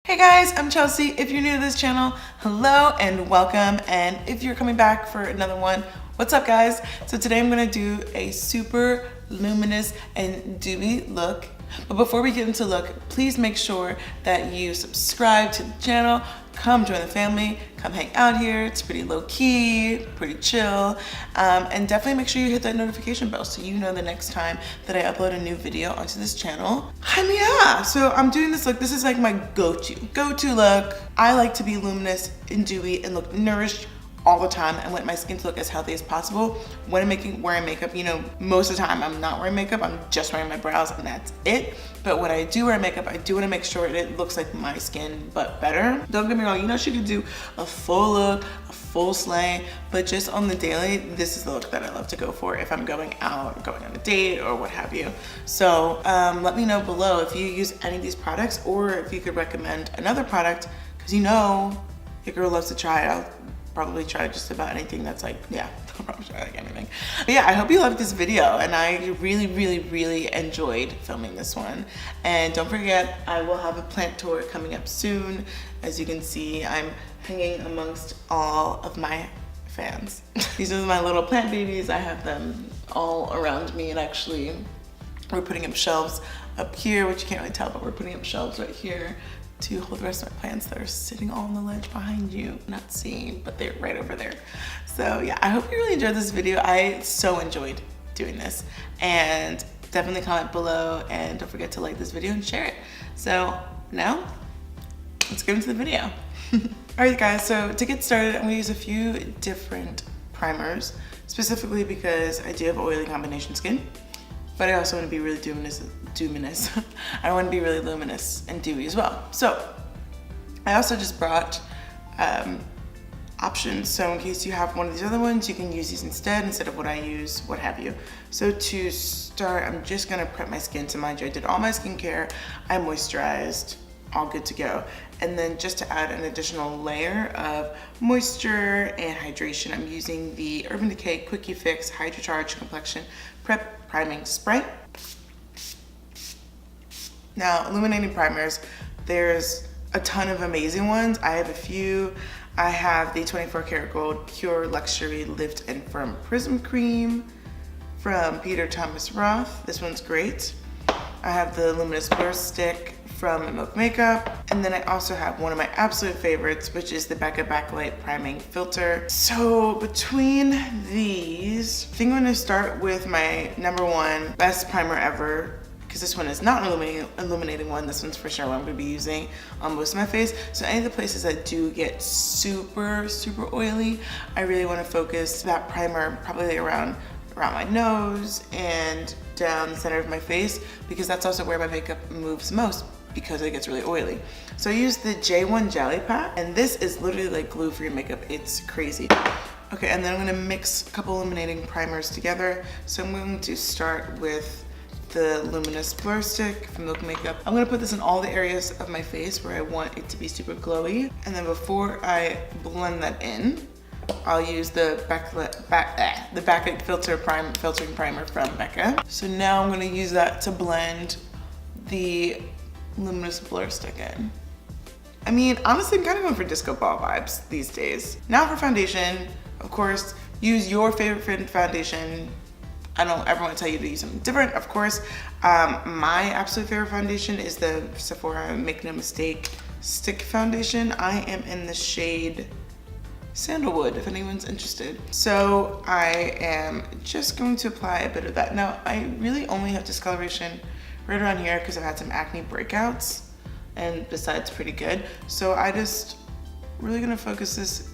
Hey guys, I'm Chelsea. If you're new to this channel, hello and welcome. And if you're coming back for another one, what's up guys? So today I'm gonna do a super luminous and dewy look. But before we get into the look, please make sure that you subscribe to the channel, come join the family, come hang out here. It's pretty low key, pretty chill. And definitely make sure you hit that notification bell so you know the next time that I upload a new video onto this channel. And yeah, so I'm doing this look. This is like my go-to look. I like to be luminous and dewy and look nourished all the time and want my skin to look as healthy as possible. When I'm wearing makeup, you know, most of the time I'm not wearing makeup, I'm just wearing my brows and that's it. But when I do wear makeup, I do want to make sure it looks like my skin, but better. Don't get me wrong, you know, she could do a full look, a full slay, but just on the daily, this is the look that I love to go for if I'm going out, or going on a date, or what have you. So let me know below if you use any of these products, or if you could recommend another product, because you know your girl loves to try it out. Probably try just about anything that's like, yeah, I'll probably try like anything. But yeah, I hope you loved this video and I really enjoyed filming this one. And don't forget, I will have a plant tour coming up soon. As you can see, I'm hanging amongst all of my fans. These are my little plant babies. I have them all around me, and actually we're putting up shelves up here, which you can't really tell, but we're putting up shelves right here to hold the rest of my plants that are sitting all on the ledge behind you, not seen, but they're right over there. So yeah, I hope you really enjoyed this video. I so enjoyed doing this, and definitely comment below, and don't forget to like this video and share it. So now let's get into the video. All right guys, so to get started, I'm gonna use a few different primers, specifically because I do have oily combination skin, but I also want to be really luminous. I want to be really luminous and dewy as well. So I also just brought options, so in case you have one of these other ones, you can use these instead of what I use, what have you. So to start, I'm just gonna prep my skin. To mind you, I did all my skincare, I moisturized, all good to go. And then just to add an additional layer of moisture and hydration, I'm using the Urban Decay Quickie Fix Hydro Charge Complexion Prep Priming Spray. Now, illuminating primers, there's a ton of amazing ones. I have a few. I have the 24 karat gold Pure Luxury Lift and Firm Prism Cream from Peter Thomas Roth. This one's great. I have the Luminous Blur Stick from Milk Makeup. And then I also have one of my absolute favorites, which is the Becca Backlight Priming Filter. So between these, I think I'm gonna start with my #1 best primer ever, because this one is not an illuminating one. This one's for sure what I'm gonna be using on most of my face. So any of the places that do get super oily, I really wanna focus that primer probably around my nose and down the center of my face, because that's also where my makeup moves most, because it gets really oily. So I use the J1 Jelly Pack, and this is literally like glue for your makeup. It's crazy. Okay, and then I'm gonna mix a couple illuminating primers together. So I'm going to start with the Luminous Blur Stick from Milk Makeup. I'm gonna put this in all the areas of my face where I want it to be super glowy. And then before I blend that in, I'll use the Backlight Filtering Primer from Becca. So now I'm gonna use that to blend the Luminous Blur Stick in. I mean, honestly, I'm kind of going for disco ball vibes these days. Now for foundation, of course, use your favorite foundation. I don't ever want to tell you to use something different, of course. My absolute favorite foundation is the Sephora Make No Mistake Stick Foundation. I am in the shade Sandalwood, if anyone's interested. So I am just going to apply a bit of that. Now, I really only have discoloration right around here because I've had some acne breakouts, and besides pretty good. So I just really gonna focus this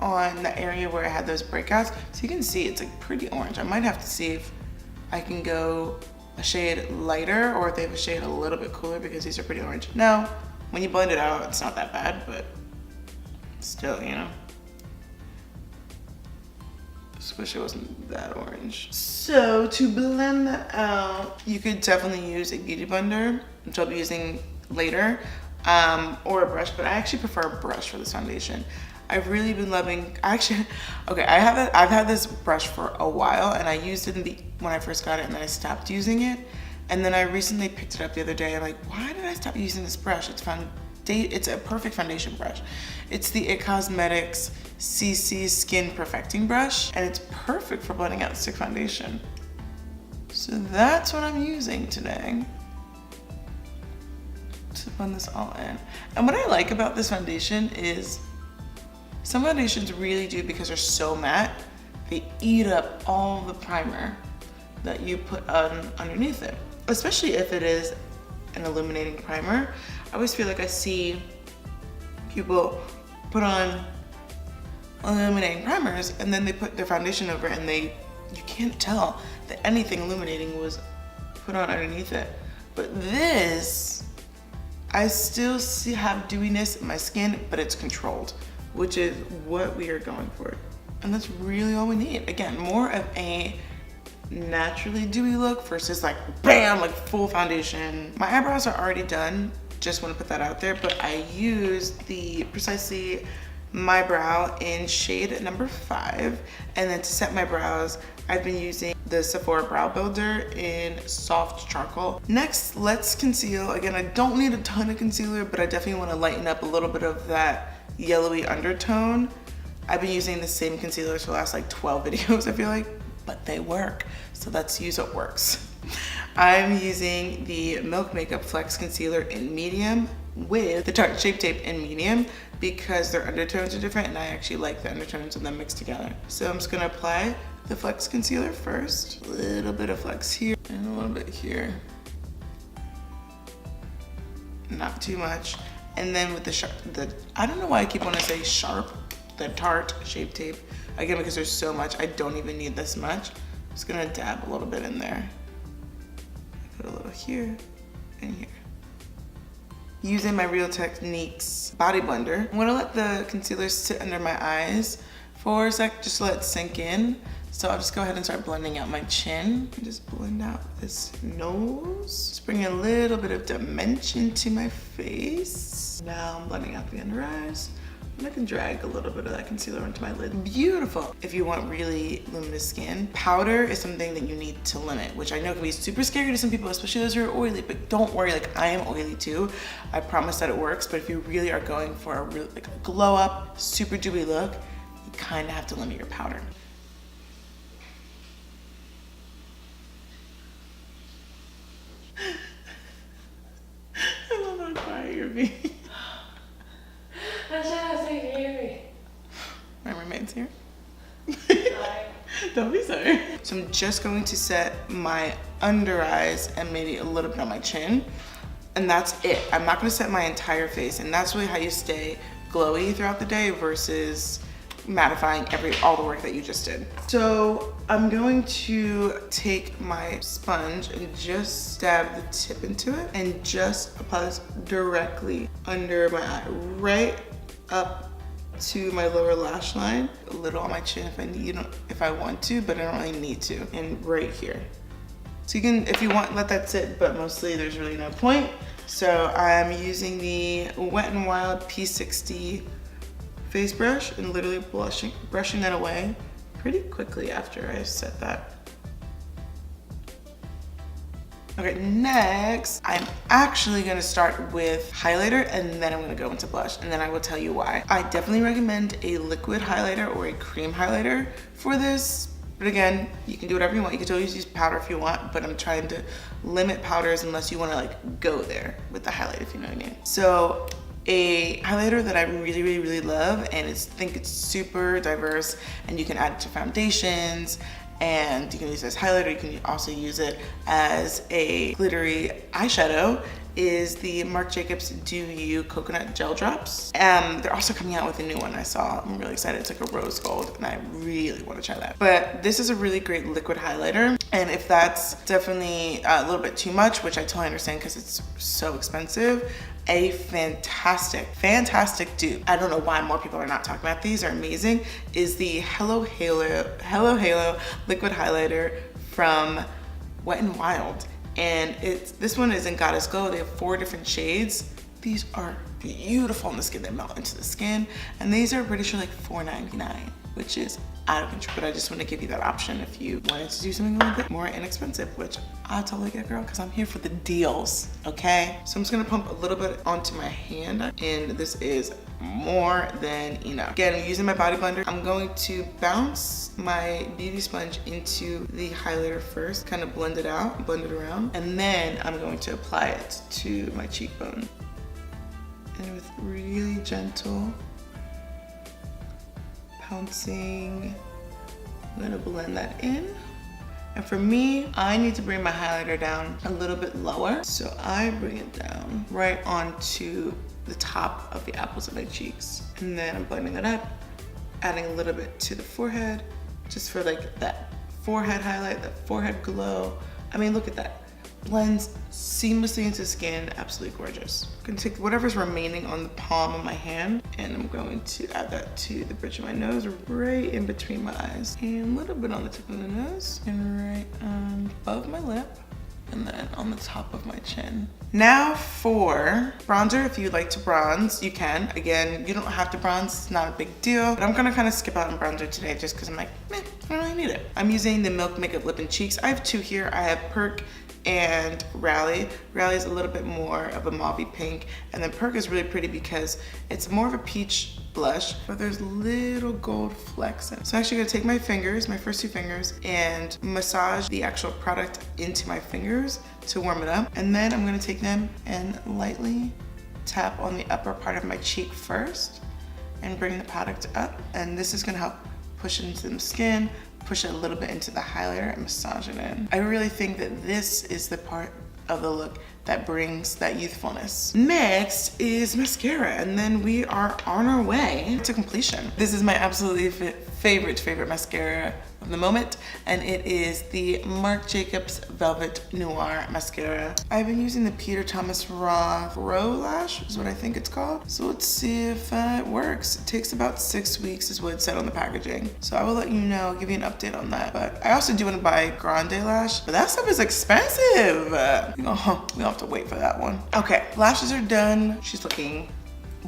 on the area where I had those breakouts. So you can see it's like pretty orange. I might have to see if I can go a shade lighter, or if they have a shade a little bit cooler, because these are pretty orange. Now, when you blend it out, it's not that bad, but still, you know. Just wish it wasn't that orange. So to blend that out, you could definitely use a beauty blender, which I'll be using later, or a brush, but I actually prefer a brush for this foundation. I've really been loving, okay, I've had this brush for a while, and I used it when I first got it, and then I stopped using it. And then I recently picked it up the other day. I'm like, why did I stop using this brush? It's a perfect foundation brush. It's the It Cosmetics CC Skin Perfecting Brush, and it's perfect for blending out stick foundation. So that's what I'm using today to blend this all in. And what I like about this foundation is some foundations really do, because they're so matte, they eat up all the primer that you put on underneath it. Especially if it is an illuminating primer. I always feel like I see people put on illuminating primers and then they put their foundation over it, and you can't tell that anything illuminating was put on underneath it. But this, I still have dewiness in my skin, but it's controlled, which is what we are going for. And that's really all we need. Again, more of a naturally dewy look versus like bam, like full foundation. My eyebrows are already done, just want to put that out there, but I used the Precisely My Brow in shade number 5, and then to set my brows I've been using the Sephora Brow Builder in soft charcoal. Next, let's conceal. Again, I don't need a ton of concealer, but I definitely want to lighten up a little bit of that yellowy undertone. I've been using the same concealers for the last like 12 videos, I feel like, but they work. So let's use what works. I'm using the Milk Makeup Flex Concealer in medium with the Tarte Shape Tape in medium, because their undertones are different and I actually like the undertones of them mixed together. So I'm just gonna apply the Flex Concealer first. A little bit of flex here and a little bit here. Not too much. And then with I don't know why I keep wanting to say sharp, the Tarte Shape Tape. Again, because there's so much, I don't even need this much. I'm just gonna dab a little bit in there. Put a little here and here. Using my Real Techniques body blender, I'm gonna let the concealer sit under my eyes for a sec, just to let it sink in. So I'll just go ahead and start blending out my chin. And just blend out this nose. Just bring a little bit of dimension to my face. Now I'm blending out the under eyes. And I can drag a little bit of that concealer into my lid. Beautiful. If you want really luminous skin, powder is something that you need to limit, which I know can be super scary to some people, especially those who are oily, but don't worry, like I am oily too. I promise that it works, but if you really are going for a real like a glow up, super dewy look, you kind of have to limit your powder. I love how quiet you're being. My roommate's here. Don't be sorry. So I'm just going to set my under eyes and maybe a little bit on my chin. And that's it. I'm not gonna set my entire face. And that's really how you stay glowy throughout the day versus mattifying all the work that you just did. So I'm going to take my sponge and just stab the tip into it and just apply this directly under my eye, right up to my lower lash line, a little on my chin if I want to, but I don't really need to, and right here. So you can, if you want, let that sit, but mostly there's really no point. So I'm using the Wet n Wild P60 face brush and literally brushing that away pretty quickly after I set that. Okay, next, I'm actually gonna start with highlighter and then I'm gonna go into blush, and then I will tell you why. I definitely recommend a liquid highlighter or a cream highlighter for this. But again, you can do whatever you want. You can always use powder if you want, but I'm trying to limit powders unless you wanna like go there with the highlight, if you know what I mean. So a highlighter that I really love, and I think it's super diverse, and you can add it to foundations, and you can use it as highlighter. You can also use it as a glittery eyeshadow, is the Marc Jacobs Do You Coconut Gel Drops. They're also coming out with a new one I saw. I'm really excited. It's like a rose gold, and I really want to try that. But this is a really great liquid highlighter, and if that's definitely a little bit too much, which I totally understand because it's so expensive, a fantastic dupe. I don't know why more people are not talking about these. They're amazing. Is the Hello Halo liquid highlighter from Wet n Wild, and this one is in Goddess Glow. They have 4 different shades. These are beautiful on the skin. They melt into the skin, and these are pretty sure like $4.99, which is out of control. But I just want to give you that option if you wanted to do something a little bit more inexpensive, which I'll totally get, girl, because I'm here for the deals, okay? So I'm just gonna pump a little bit onto my hand, and this is more than enough. Again, I'm using my body blender. I'm going to bounce my beauty sponge into the highlighter first, kind of blend it out, blend it around, and then I'm going to apply it to my cheekbone. And with really gentle pouncing, I'm gonna blend that in. And for me, I need to bring my highlighter down a little bit lower. So I bring it down right onto the top of the apples of my cheeks. And then I'm blending it up, adding a little bit to the forehead, just for like that forehead highlight, that forehead glow. I mean, look at that. Blends seamlessly into skin, absolutely gorgeous. I'm gonna take whatever's remaining on the palm of my hand, and I'm going to add that to the bridge of my nose, right in between my eyes, and a little bit on the tip of the nose, and right above my lip, and then on the top of my chin. Now for bronzer, if you'd like to bronze, you can. Again, you don't have to bronze, it's not a big deal, but I'm gonna kind of skip out on bronzer today just because I'm like, I don't really need it. I'm using the Milk Makeup Lip and Cheeks. I have two here. I have Perk and Rally. Rally is a little bit more of a mauvey pink, and then Perk is really pretty because it's more of a peach blush, but there's little gold flecks in it. So I'm actually gonna take my fingers, my first two fingers, and massage the actual product into my fingers to warm it up. And then I'm gonna take them and lightly tap on the upper part of my cheek first and bring the product up. And this is gonna help push it into the skin, push it a little bit into the highlighter, and massage it in. I really think that this is the part of the look that brings that youthfulness. Next is mascara, and then we are on our way to completion. This is my absolutely favorite mascara of the moment, and it is the Marc Jacobs Velvet Noir mascara. I've been using the Peter Thomas Roth Pro Lash, is what I think it's called. So let's see if it works. It takes about 6 weeks is what it said on the packaging. So I will let you know, give you an update on that. But I also do want to buy Grande Lash, but that stuff is expensive. We don't have to wait for that one. Okay, lashes are done. She's looking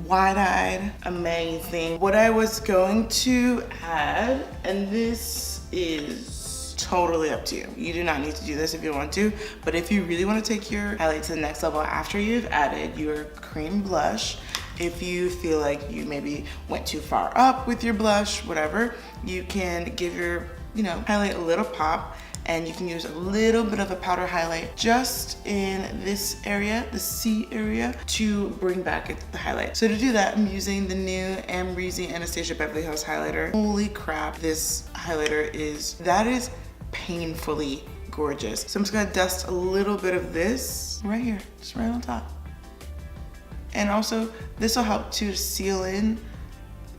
wide-eyed, amazing. What I was going to add, and this is totally up to you. You do not need to do this if you want to, but if you really want to take your highlight to the next level after you've added your cream blush, if you feel like you maybe went too far up with your blush, whatever, you can give your, highlight a little pop, and you can use a little bit of a powder highlight just in this area, the C area, to bring back the highlight. So to do that, I'm using the new Amrezy Anastasia Beverly Hills highlighter. Holy crap, this highlighter is painfully gorgeous. So I'm just gonna dust a little bit of this right here, just right on top. And also, this will help to seal in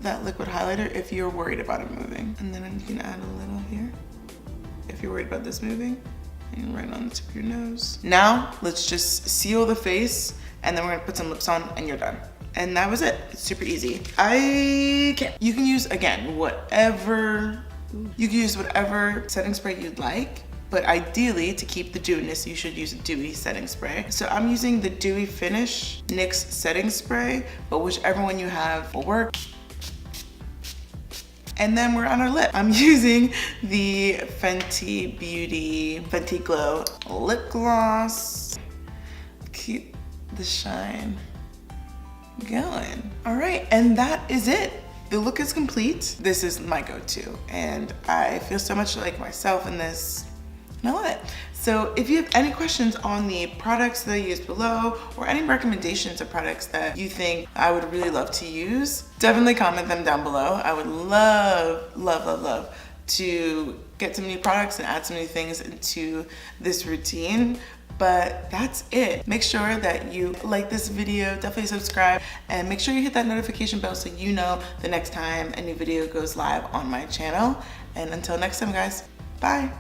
that liquid highlighter if you're worried about it moving. And then you can add a little here if you're worried about this moving, and right on the tip of your nose. Now, let's just seal the face, and then we're gonna put some lips on, and you're done. And that was it. It's super easy. You can use, again, whatever setting spray you'd like, but ideally, to keep the dewiness, you should use a Dewy setting spray. So I'm using the Dewy Finish NYX setting spray, but whichever one you have will work. And then we're on our lip. I'm using the Fenty Beauty Fenty Glow Lip Gloss. Keep the shine going. All right, and that is it. The look is complete. This is my go-to, and I feel so much like myself in this, and I love it. So if you have any questions on the products that I use below, or any recommendations of products that you think I would really love to use, definitely comment them down below. I would love to get some new products and add some new things into this routine. But that's it. Make sure that you like this video, definitely subscribe, and make sure you hit that notification bell so you know the next time a new video goes live on my channel. And until next time, guys, bye.